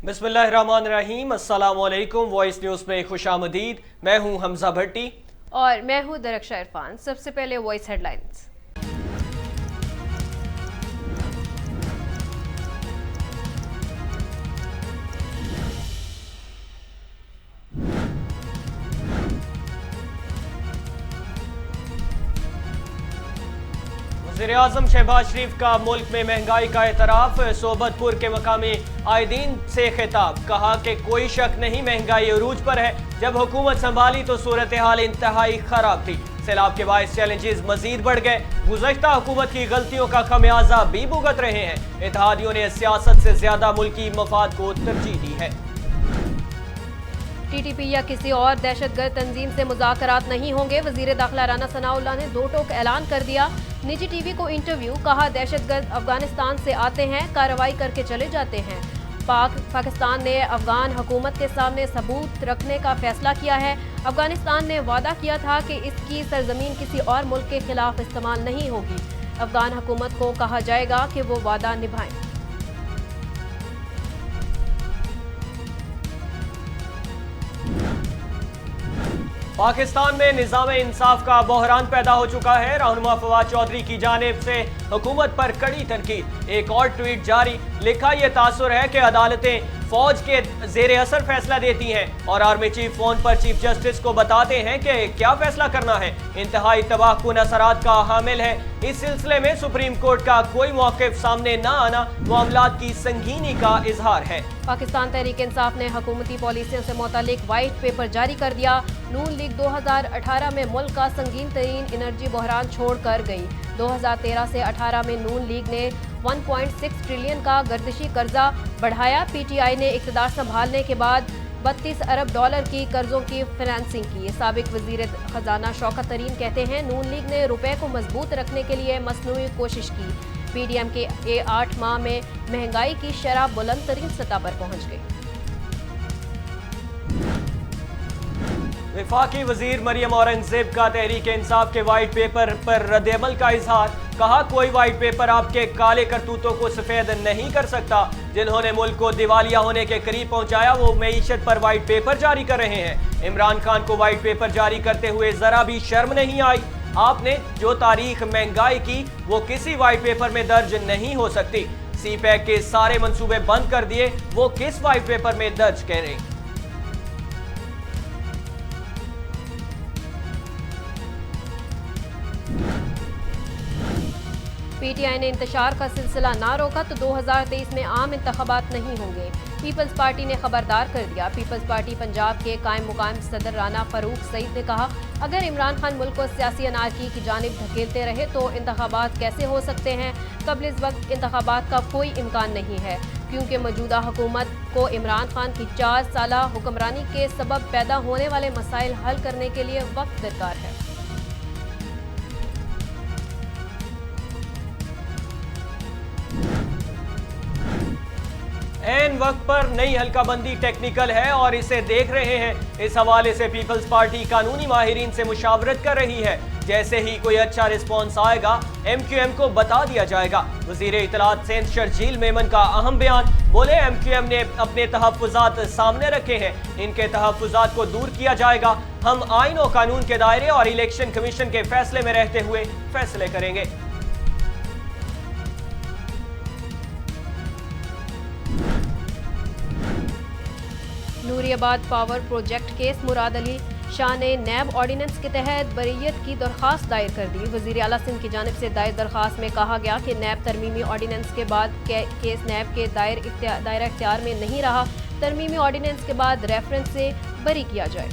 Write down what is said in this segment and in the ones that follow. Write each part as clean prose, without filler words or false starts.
बिस्मिल्लाहिर्रहमानिर्रहीम, अस्सलामुअलैकुम। Voice news में खुशामदीद। मैं हूं हमजा भट्टी और मैं हूं दरक्षा इरफान। सबसे पहले वॉइस हेडलाइंस। वज़ीर-ए-आज़म शहबाज शरीफ का मुल्क में महंगाई का एतराफ़। सोबतपुर के मकामी आयदीन से खिताब, कहा कि कोई शक नहीं महंगाई अरूज पर है। जब हुकूमत संभाली तो सूरत हाल इंतहाई खराब थी। सैलाब के बायस चैलेंजेस मजीद बढ़ गए। गुज़श्ता हुकूमत की गलतियों का खमियाजा भी भुगत रहे हैं। इत्तेहादियों ने सियासत से ज्यादा मुल्की मफाद को तरजीह दी है। TTP या किसी और दहशतगर्द तंजीम से मुज़ाकरात नहीं होंगे। वज़ीर दाखिला राना सनाउल्लाह ने दो टोक ऐलान कर दिया। निजी TV को इंटरव्यू, कहा दहशतगर्द अफगानिस्तान से आते हैं, कार्रवाई करके चले जाते हैं। पाकिस्तान ने अफगान हुकूमत के सामने सबूत रखने का फैसला किया है। अफगानिस्तान ने वादा किया था कि इसकी सरजमीन किसी और मुल्क के खिलाफ इस्तेमाल नहीं होगी। अफगान हुकूमत को कहा जाएगा कि वो वादा निभाएं। पाकिस्तान में निज़ाम इंसाफ का बहरान पैदा हो चुका है। रहनुमा फवाद चौधरी की जानिब से हुकूमत पर कड़ी तनकीद। एक और ट्वीट जारी, लिखा यह तासुर है कि अदालतें फौज के जेर असर फैसला देती हैं और आर्मी चीफ फोन पर चीफ जस्टिस को बताते हैं कि क्या फैसला करना है। इंतहाई तबाहकुन असरात का हामिल है। इस सिलसिले में सुप्रीम कोर्ट का कोई मौक़िफ़ सामने न आना मामलात की संगीनी का इजहार है। पाकिस्तान तहरीक इंसाफ ने हुकूमती पॉलिसियों से मुतालिक वाइट पेपर जारी कर दिया। नून लीग 2018 में मुल्क का संगीन तरीन एनर्जी बहरान छोड़ कर गई। 2013 से 18 में नून लीग ने 1.6 ट्रिलियन का गर्दिशी कर्जा बढ़ाया। PTI ने इक़्तिदार संभालने के बाद 32 अरब डॉलर की कर्जों की फाइनेंसिंग की। साबिक वजीर खजाना शौकत तरीन कहते हैं, नून लीग ने रुपए को मजबूत रखने के लिए मसनूई कोशिश की। PDM के 8 माह में महंगाई की शरह बुलंद तरीन सतह पर पहुंच गई। वफाकी वजीर मरियम औरंगजेब का तहरीक इंसाफ के वाइट पेपर पर रद्द-ए-अमल का इजहार, कहा कोई वाइट पेपर आपके काले करतूतों को सफेद नहीं कर सकता। जिन्होंने मुल्क को दिवालिया होने के करीब पहुंचाया वो मईशत पर वाइट पेपर जारी कर रहे हैं। इमरान खान को वाइट पेपर जारी करते हुए जरा भी शर्म नहीं आई। आपने जो तारीख महंगाई की वो किसी वाइट पेपर में दर्ज नहीं हो सकती। CPEC के सारे मंसूबे बंद कर दिए, वो किस वाइट पेपर में दर्ज करें। PTI ने इंतशार का सिलसिला ना रोका तो 2023 में आम इंतखाबात नहीं होंगे। पीपल्स पार्टी ने खबरदार कर दिया। पीपल्स पार्टी पंजाब के कायम मुकाम सदर राना फरूख सईद ने कहा, अगर इमरान खान मुल्क को सियासी अनारकी की जानिब धकेलते रहे तो इंतखाबात कैसे हो सकते हैं। कबल इस वक्त इंतखाबात का कोई इम्कान नहीं है, क्योंकि मौजूदा हुकूमत को इमरान खान की 4 साला हुक्मरानी के सबब पैदा होने वाले मसाइल हल करने के लिए वक्त दरकार है। एन वक्त पर नई हल्काबंदी टेक्निकल है और इसे देख रहे हैं। इस हवाले से पीपल्स पार्टी कानूनी माहिरीन से मुशावरत कर रही है। जैसे ही कोई अच्छा रिस्पॉन्स आएगा MQM को बता दिया जाएगा। वजीर इत्तलात सेंध शर्जील मेमन का अहम बयान, बोले MQM ने अपने तहफ़्फ़ुज़ात सामने रखे हैं, इनके तहफ़्फ़ुज़ात को दूर किया जाएगा। हम आइन और कानून के दायरे और इलेक्शन कमीशन के फैसले में रहते हुए फैसले करेंगे। Nooriabad power project case, Murad Ali Shah ने नैब ऑर्डिनेंस के तहत बरीयत की दरख्वास्त दायर कर दी। वज़ीर आला सिंध की जानिब से दायर दरख्वास्त में कहा गया कि नैब तरमीमी ऑर्डिनेंस के बाद केस नैब के दायरा इख्तियार में नहीं रहा। तरमीमी ऑर्डिनेंस के बाद रेफरेंस से बरी किया जाए।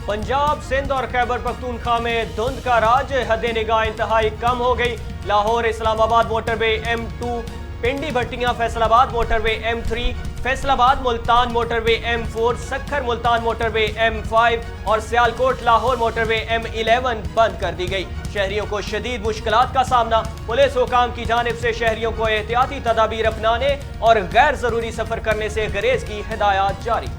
पंजाब, सिंध और खैबर पख्तूनख्वा में धुंध का राज, हद निगाह इंतहाई कम हो गई। Lahore Islamabad motorway M2, Pindi Bhattian Faisalabad motorway M3, Faisalabad Multan motorway M4, Sukkur Multan motorway M5 और सियालकोट लाहौर मोटरवे M11 बंद कर दी गई। शहरियों को शदीद मुश्किलात का सामना। पुलिस हुकाम की जानिब से शहरियों को एहतियाती तदाबीर अपनाने और गैर जरूरी सफर करने से गुरेज की हिदायत जारी।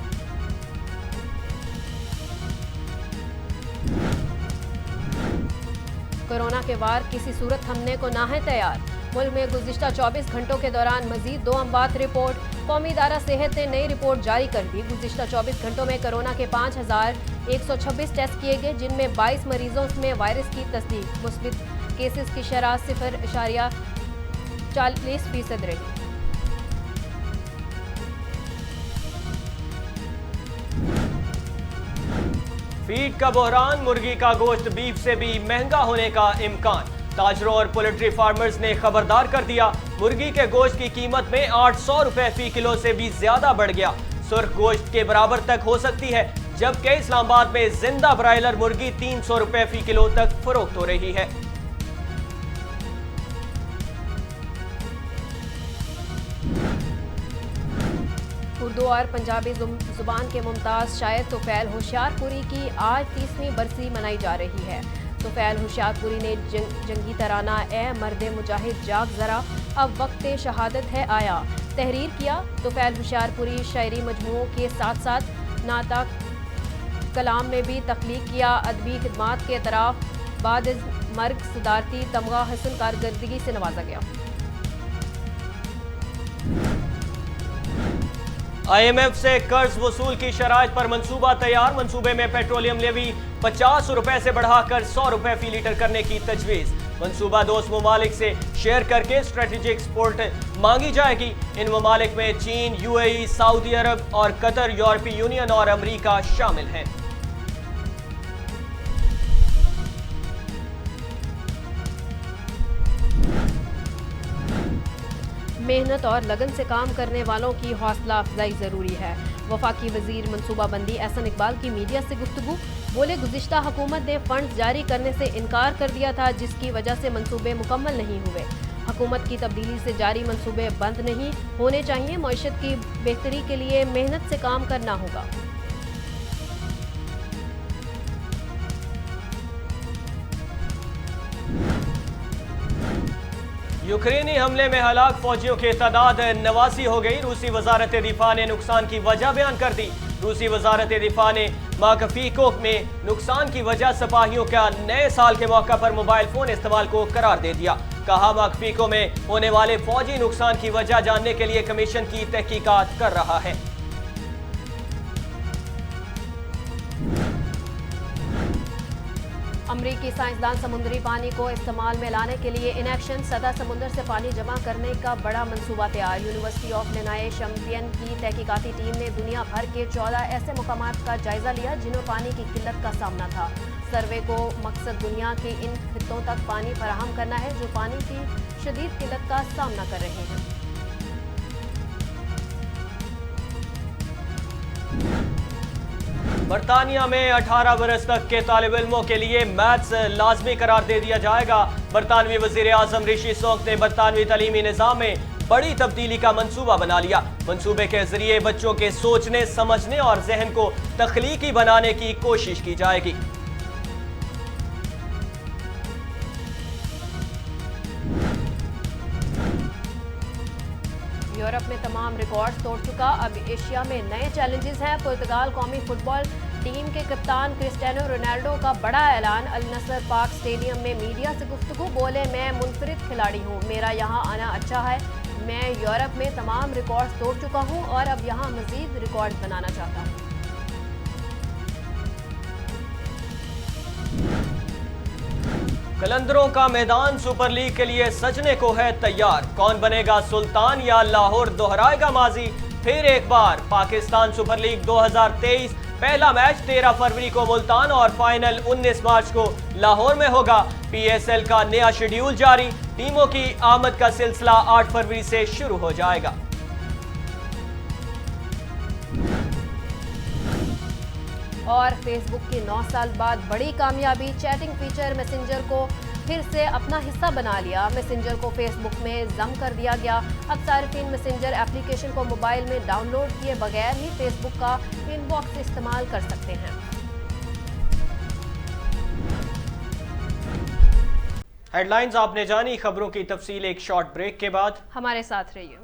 कोरोना के वार किसी सूरत थमने को ना है तैयार। मुल्क में गुज़िश्ता 24 घंटों के दौरान मजीद 2 अमवात रिपोर्ट। कौमी इदारा सेहत ने नई रिपोर्ट जारी कर दी। गुज़िश्ता 24 घंटों में कोरोना के 5126 टेस्ट किए गए, जिनमें 22 मरीजों में वायरस की तस्दीक। मुस्बित केसेस की शरह 0.40% रही। फीड का बहरान, मुर्गी का गोश्त बीफ से भी महंगा होने का इम्कान। ताजरों और पोल्ट्री फार्मर्स ने खबरदार कर दिया। मुर्गी के गोश्त की कीमत में 800 रुपए फी किलो से भी ज्यादा बढ़ गया। सुर्ख गोश्त के बराबर तक हो सकती है, जबकि इस्लामाबाद में जिंदा ब्रायलर मुर्गी 300 रुपए फी किलो तक फरोख्त हो रही है। उर्दू और पंजाबी जुबान के मुमताज़ शायर तुफैल होशियारपुरी की आज 30वीं बरसी मनाई जा रही है। तुफैल होशियारपुरी ने जंगी तराना ए मर्दे मुजाहिद जाग ज़रा अब वक्त शहादत है आया तहरीर किया। तुफैल होशियारपुरी शायरी मजमूओं के साथ साथ नाता कलाम में भी तख्लीक किया। अदबी खिदमात के तरफ बाद मर्ग सदारती तमगा हसन कारकर्दगी से नवाजा गया। IMF से कर्ज वसूल की शराइत पर मंसूबा तैयार। मंसूबे में पेट्रोलियम लेवी 50 रुपए से बढ़ाकर 100 रुपए फी लीटर करने की तजवीज। मंसूबा दोस्त ममालिक से शेयर करके स्ट्रेटेजिक सपोर्ट मांगी जाएगी। इन ममालिक में चीन, UAE, सऊदी अरब और कतर, यूरोपीय यूनियन और अमरीका शामिल हैं। मेहनत और लगन से काम करने वालों की हौसला अफजाई ज़रूरी है। वफाकी वजीर मनसूबाबंदी एहसन इकबाल की मीडिया से गुफ्तगू। बोले, गुज़िश्ता हुकूमत ने फंड्स जारी करने से इनकार कर दिया था, जिसकी वजह से मंसूबे मुकम्मल नहीं हुए। हुकूमत की तब्दीली से जारी मंसूबे बंद नहीं होने चाहिए। मईशत की बेहतरी के लिए मेहनत से काम करना होगा। यूक्रेनी हमले में हलाक फौजियों की तादाद 89 हो गई। रूसी वजारत दिफा ने नुकसान की वजह बयान कर दी। रूसी वजारत दिफा ने माकफीको में नुकसान की वजह सिपाहियों का नए साल के मौका पर मोबाइल फोन इस्तेमाल को करार दे दिया। कहा, माकफीको में होने वाले फौजी नुकसान की वजह जानने के लिए कमीशन की तहकीकात कर रहा है। अमरीकी साइंसदान समुद्री पानी को इस्तेमाल में लाने के लिए इन एक्शन। सतह समुद्र से पानी जमा करने का बड़ा मंसूबा तैयार। यूनिवर्सिटी ऑफ लेनाए शैम्पियन की तहकीकाती टीम ने दुनिया भर के 14 ऐसे मकामात का जायजा लिया जिन्हें पानी की किल्लत का सामना था। सर्वे को मकसद दुनिया के इन खित्तों तक पानी फराहम करना है जो पानी की शदीद किल्लत का सामना कर रहे हैं। बरतानिया में 18 बरस तक के तालिब इल्मों के लिए मैथ्स लाजमी करार दे दिया जाएगा। बरतानवी वजीर आजम ऋषि सुनक ने बरतानवी तालीमी निज़ाम में बड़ी तब्दीली का मंसूबा बना लिया। मंसूबे के जरिए बच्चों के सोचने, समझने और जहन को तख्लीकी बनाने की कोशिश की जाएगी। यूरोप में तमाम रिकॉर्ड तोड़ चुका, अब एशिया में नए चैलेंजेस हैं। पुर्तगाल कौमी फुटबॉल टीम के कप्तान क्रिस्टियानो रोनाल्डो का बड़ा ऐलान। अल नसर पार्क स्टेडियम में मीडिया से गुफ्तगू। बोले, मैं मुनफरिद खिलाड़ी हूँ, मेरा यहाँ आना अच्छा है। मैं यूरोप में तमाम रिकॉर्ड तोड़ चुका हूँ और अब यहाँ मजीद रिकॉर्ड बनाना चाहता हूँ। कलंदरों का मैदान सुपर लीग के लिए सजने को है तैयार। कौन बनेगा सुल्तान या लाहौर दोहराएगा माजी? फिर एक बार पाकिस्तान सुपर लीग 2023 पहला मैच 13 फरवरी को मुल्तान और फाइनल 19 मार्च को लाहौर में होगा। PSL का नया शेड्यूल जारी। टीमों की आमद का सिलसिला 8 फरवरी से शुरू हो जाएगा। और फेसबुक की 9 साल बाद बड़ी कामयाबी। चैटिंग फीचर मैसेंजर को फिर से अपना हिस्सा बना लिया। मैसेंजर को फेसबुक में जम कर दिया गया। अब सार्फिन मैसेंजर एप्लीकेशन को मोबाइल में डाउनलोड किए बगैर ही फेसबुक का इनबॉक्स इस्तेमाल कर सकते हैं। हेडलाइंस आपने जानी, खबरों की तफसील एक शॉर्ट ब्रेक के बाद। हमारे साथ रहिए।